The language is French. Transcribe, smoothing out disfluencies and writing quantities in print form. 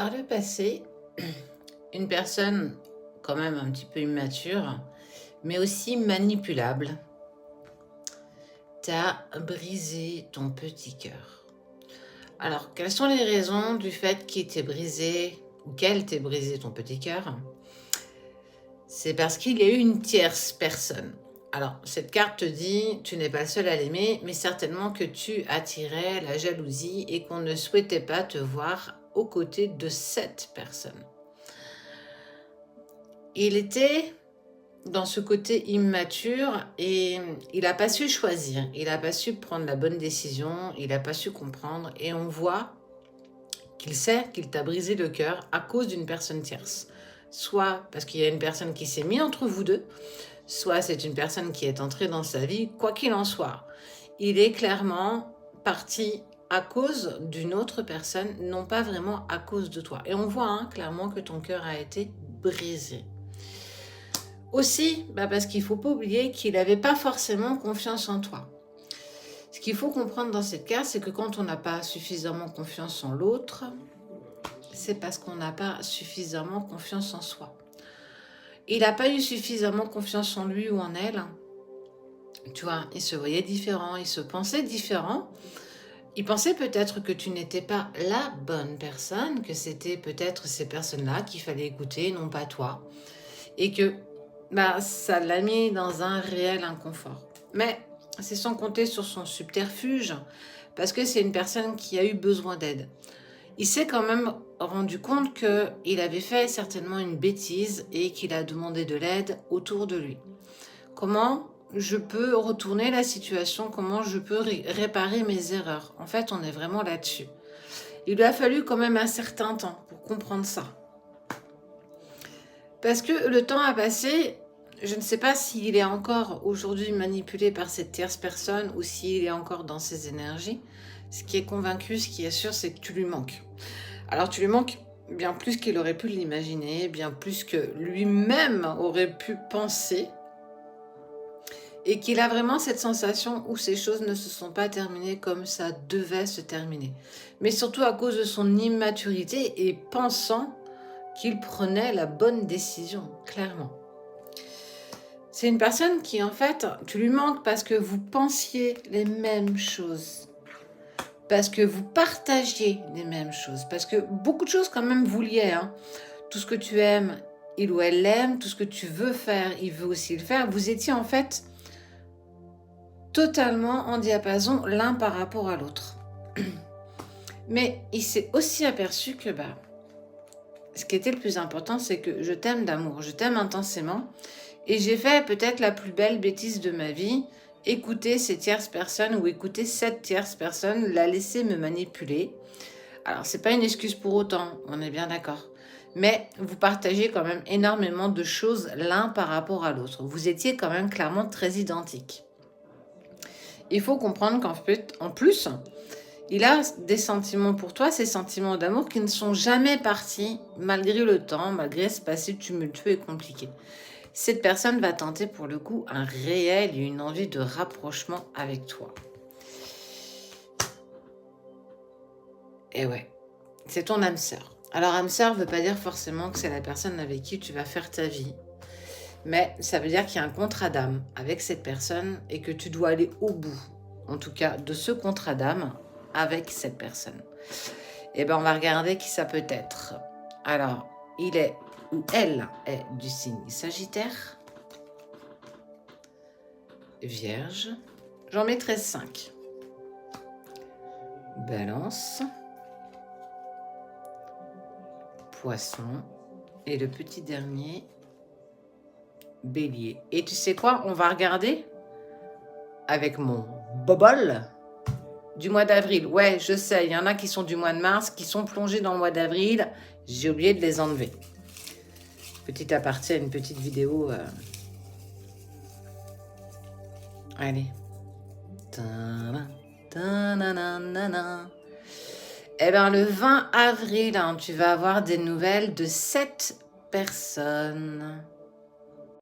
Par le passé, une personne quand même un petit peu immature, mais aussi manipulable, t'a brisé ton petit cœur. Alors, quelles sont les raisons du fait qu'il t'ait brisé ou qu'elle t'ait brisé ton petit cœur? C'est parce qu'il y a eu une tierce personne. Alors, cette carte te dit, tu n'es pas le seul à l'aimer, mais certainement que tu attirais la jalousie et qu'on ne souhaitait pas te voir aux côtés de cette personne. Il était dans ce côté immature et il n'a pas su choisir, il n'a pas su prendre la bonne décision, il n'a pas su comprendre et on voit qu'il sait qu'il t'a brisé le cœur à cause d'une personne tierce. Soit parce qu'il y a une personne qui s'est mise entre vous deux, soit c'est une personne qui est entrée dans sa vie, quoi qu'il en soit. Il est clairement parti à cause d'une autre personne, non pas vraiment à cause de toi. Et on voit clairement que ton cœur a été brisé. Aussi, parce qu'il ne faut pas oublier qu'il n'avait pas forcément confiance en toi. Ce qu'il faut comprendre dans cette carte, c'est que quand on n'a pas suffisamment confiance en l'autre, c'est parce qu'on n'a pas suffisamment confiance en soi. Il n'a pas eu suffisamment confiance en lui ou en elle. Tu vois, il se voyait différent, il se pensait différent. Il pensait peut-être que tu n'étais pas la bonne personne, que c'était peut-être ces personnes-là qu'il fallait écouter, non pas toi. Et que ça l'a mis dans un réel inconfort. Mais c'est sans compter sur son subterfuge, parce que c'est une personne qui a eu besoin d'aide. Il s'est quand même rendu compte qu'il avait fait certainement une bêtise et qu'il a demandé de l'aide autour de lui. Comment je peux retourner la situation? Comment je peux réparer mes erreurs? En fait, on est vraiment là-dessus. Il lui a fallu quand même un certain temps pour comprendre ça. Parce que le temps a passé, je ne sais pas s'il est encore aujourd'hui manipulé par cette tierce personne ou s'il est encore dans ses énergies. Ce qui est convaincu, ce qui est sûr, c'est que tu lui manques. Alors tu lui manques bien plus qu'il aurait pu l'imaginer, bien plus que lui-même aurait pu penser. Et qu'il a vraiment cette sensation où ces choses ne se sont pas terminées comme ça devait se terminer. Mais surtout à cause de son immaturité et pensant qu'il prenait la bonne décision, clairement. C'est une personne qui, en fait, tu lui manques parce que vous pensiez les mêmes choses. Parce que vous partagiez les mêmes choses. Parce que beaucoup de choses, quand même, vous liez. Tout ce que tu aimes, il ou elle l'aime. Tout ce que tu veux faire, il veut aussi le faire. Vous étiez, en fait, totalement en diapason l'un par rapport à l'autre. Mais il s'est aussi aperçu que ce qui était le plus important, c'est que je t'aime d'amour, je t'aime intensément, et j'ai fait peut-être la plus belle bêtise de ma vie, écouter ces tierces personnes ou écouter cette tierce personne, la laisser me manipuler. Alors, c'est pas une excuse pour autant, on est bien d'accord. Mais vous partagez quand même énormément de choses l'un par rapport à l'autre. Vous étiez quand même clairement très identiques. Il faut comprendre qu'en plus, il a des sentiments pour toi, ces sentiments d'amour qui ne sont jamais partis malgré le temps, malgré ce passé tumultueux et compliqué. Cette personne va tenter pour le coup un réel et une envie de rapprochement avec toi. Et ouais, c'est ton âme sœur. Alors âme sœur ne veut pas dire forcément que c'est la personne avec qui tu vas faire ta vie. Mais ça veut dire qu'il y a un contrat d'âme avec cette personne et que tu dois aller au bout, en tout cas, de ce contrat d'âme avec cette personne. Et on va regarder qui ça peut être. Alors, il est ou elle est du signe Sagittaire, Vierge. J'en mettrai 5. Balance, Poisson et le petit dernier, Bélier. Et tu sais quoi? On va regarder avec mon bobole du mois d'avril. Ouais, je sais, il y en a qui sont du mois de mars, qui sont plongés dans le mois d'avril. J'ai oublié de les enlever. Petit aparté, une petite vidéo. Allez. Eh bien, le 20 avril, tu vas avoir des nouvelles de 7 personnes.